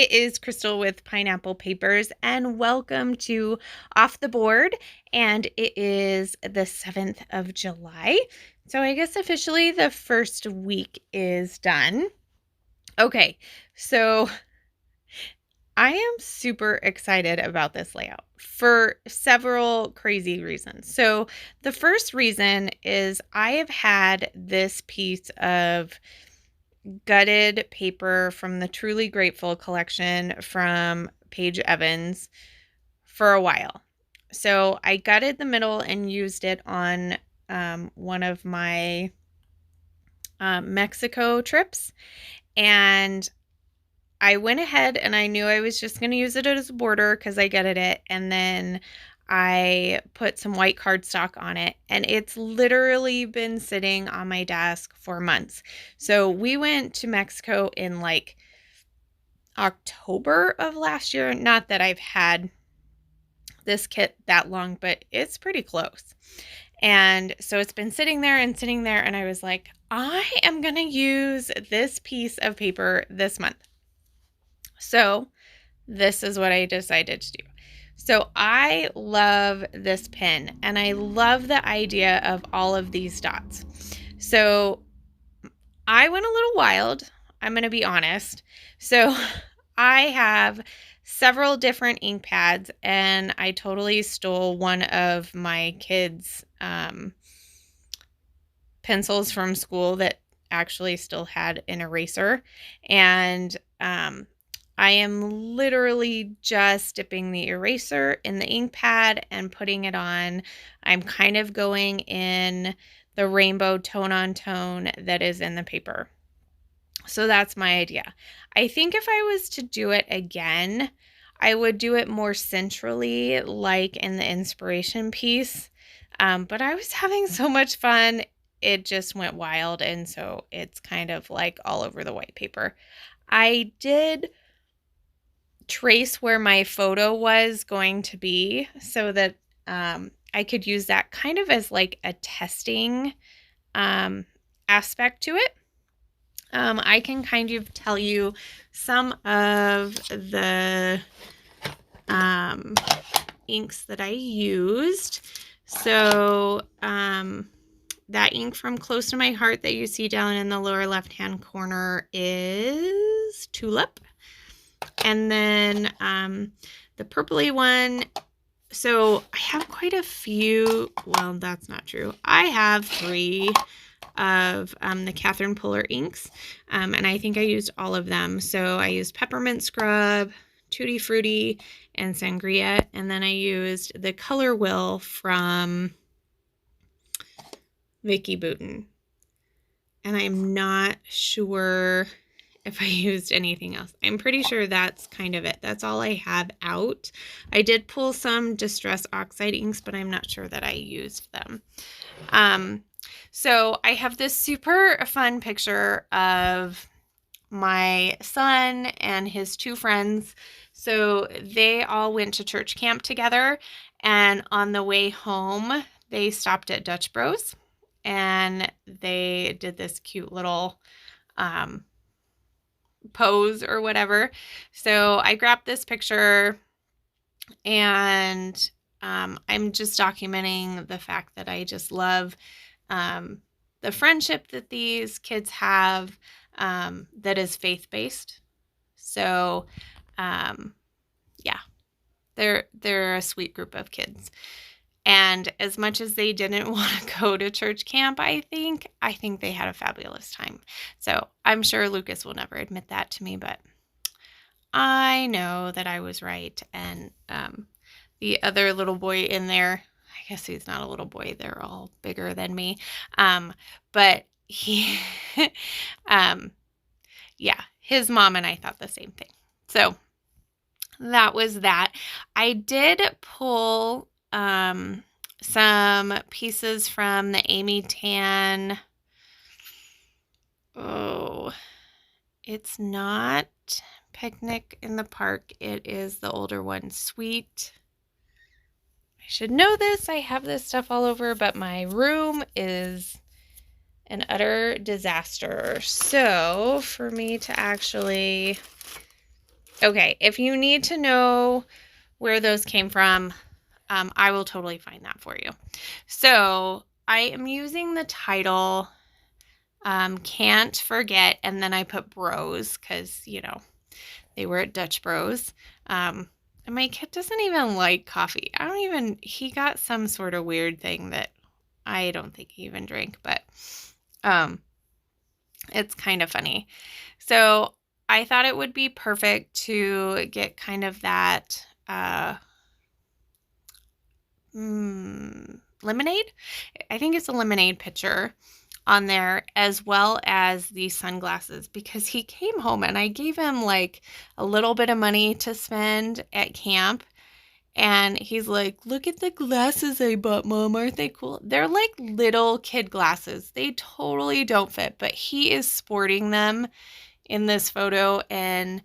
it is Crystal with Pineapple Papers, and welcome to Off the Board. And it is the 7th of July. So I guess officially the first week is done. Okay, so I am super excited about this layout for several crazy reasons. So the first reason is I have had this piece of gutted paper from the Truly Grateful collection from Paige Evans for a while. So I gutted the middle and used it on one of my Mexico trips. And I went ahead and I knew I was just going to use it as a border because I gutted it. And then I put some white cardstock on it, and it's literally been sitting on my desk for months. So we went to Mexico in like October of last year. Not that I've had this kit that long, but it's pretty close. And so it's been sitting there, and I was like, I am going to use this piece of paper this month. So this is what I decided to do. So I love this pen, and I love the idea of all of these dots. So I went a little wild, I'm going to be honest. So I have several different ink pads, and I totally stole one of my kids' pencils from school that actually still had an eraser. And I am literally just dipping the eraser in the ink pad and putting it on. I'm kind of going in the rainbow tone on tone that is in the paper. So that's my idea. I think if I was to do it again, I would do it more centrally, like in the inspiration piece. But I was having so much fun. It just went wild. And so it's kind of like all over the white paper. I did trace where my photo was going to be so that I could use that kind of as like a testing aspect to it. I can kind of tell you some of the inks that I used. So that ink from Close to My Heart that you see down in the lower left-hand corner is Tulip. And then the purpley one, so I have quite a few, well, that's not true. I have 3 of the Catherine Puller inks, and I think I used all of them. So I used Peppermint Scrub, Tutti Frutti, and Sangria, and then I used the Color Wheel from Vicki Boutin. And I'm not sure if I used anything else. I'm pretty sure that's kind of it. That's all I have out. I did pull some Distress Oxide inks, but I'm not sure that I used them. So I have this super fun picture of my son and his 2 friends. So they all went to church camp together, and on the way home, they stopped at Dutch Bros, and they did this cute little pose or whatever. So I grabbed this picture, and I'm just documenting the fact that I just love the friendship that these kids have that is faith-based. So yeah, they're a sweet group of kids. And as much as they didn't want to go to church camp, I think they had a fabulous time. So I'm sure Lucas will never admit that to me, but I know that I was right. And the other little boy in there, I guess he's not a little boy. They're all bigger than me. But he, yeah, his mom and I thought the same thing. So that was that. I did pull some pieces from the Amy Tan. Oh, it's not Picnic in the Park. It is the older one, Sweet. I should know this. I have this stuff all over, but my room is an utter disaster. So for me to actually Okay, if you need to know where those came from, I will totally find that for you. So I am using the title Can't Forget, and then I put Bros because, they were at Dutch Bros. And my kid doesn't even like coffee. He got some sort of weird thing that I don't think he even drank, but it's kind of funny. So I thought it would be perfect to get kind of that lemonade. I think it's a lemonade pitcher on there, as well as the sunglasses, because he came home and I gave him like a little bit of money to spend at camp. And he's like, look at the glasses I bought, Mom. Aren't they cool? They're like little kid glasses. They totally don't fit, but he is sporting them in this photo and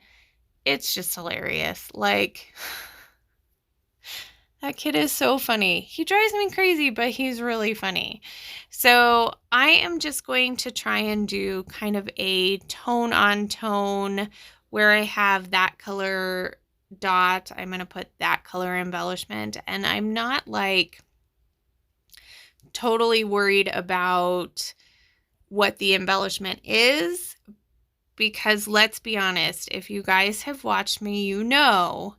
it's just hilarious. Like, that kid is so funny. He drives me crazy, but he's really funny. So I am just going to try and do kind of a tone on tone where I have that color dot. I'm going to put that color embellishment, and I'm not like totally worried about what the embellishment is, because let's be honest, if you guys have watched me, you know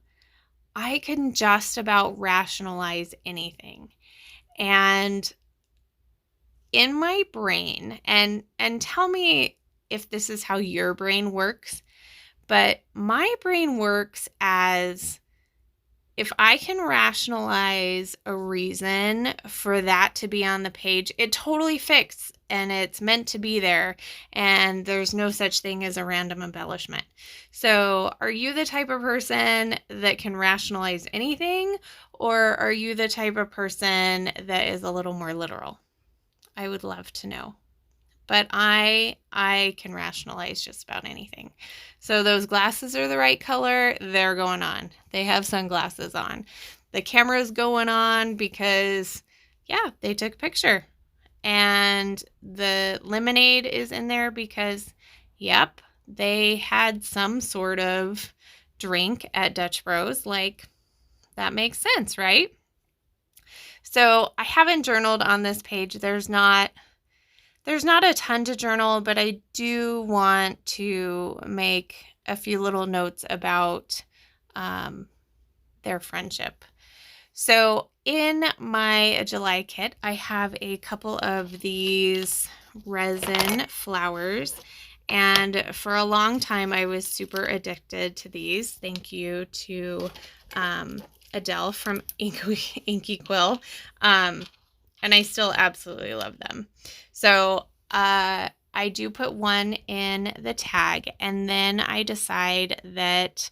I can just about rationalize anything. And in my brain, and tell me if this is how your brain works, but my brain works as if I can rationalize a reason for that to be on the page, it totally fits and it's meant to be there, and there's no such thing as a random embellishment. So are you the type of person that can rationalize anything, or are you the type of person that is a little more literal? I would love to know. But I can rationalize just about anything. So those glasses are the right color. They're going on. They have sunglasses on. The camera's going on because, yeah, they took a picture. And the lemonade is in there because, yep, they had some sort of drink at Dutch Bros. Like, that makes sense, right? So I haven't journaled on this page. There's not a ton to journal, but I do want to make a few little notes about their friendship. So in my July kit, I have a couple of these resin flowers. And for a long time, I was super addicted to these. Thank you to Adele from Inky Quill. And I still absolutely love them. So I do put one in the tag, and then I decide that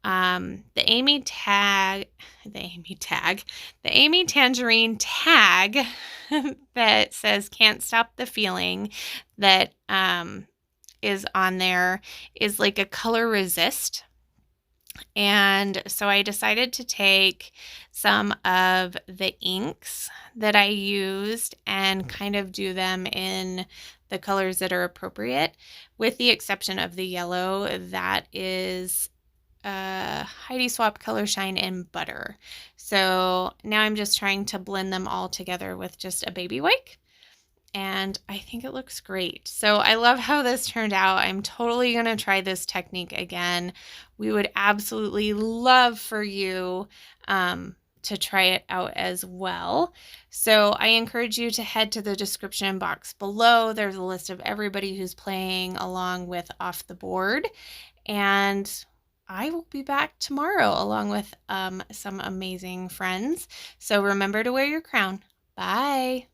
the Amy Tangerine tag that says "Can't Stop the Feeling" that is on there is like a color resist. And so I decided to take some of the inks that I used and kind of do them in the colors that are appropriate, with the exception of the yellow that is Heidi Swapp Color Shine in Butter. So now I'm just trying to blend them all together with just a baby wipe. And I think it looks great. So I love how this turned out. I'm totally going to try this technique again. We would absolutely love for you to try it out as well. So I encourage you to head to the description box below. There's a list of everybody who's playing along with Off the Board. And I will be back tomorrow along with some amazing friends. So remember to wear your crown. Bye.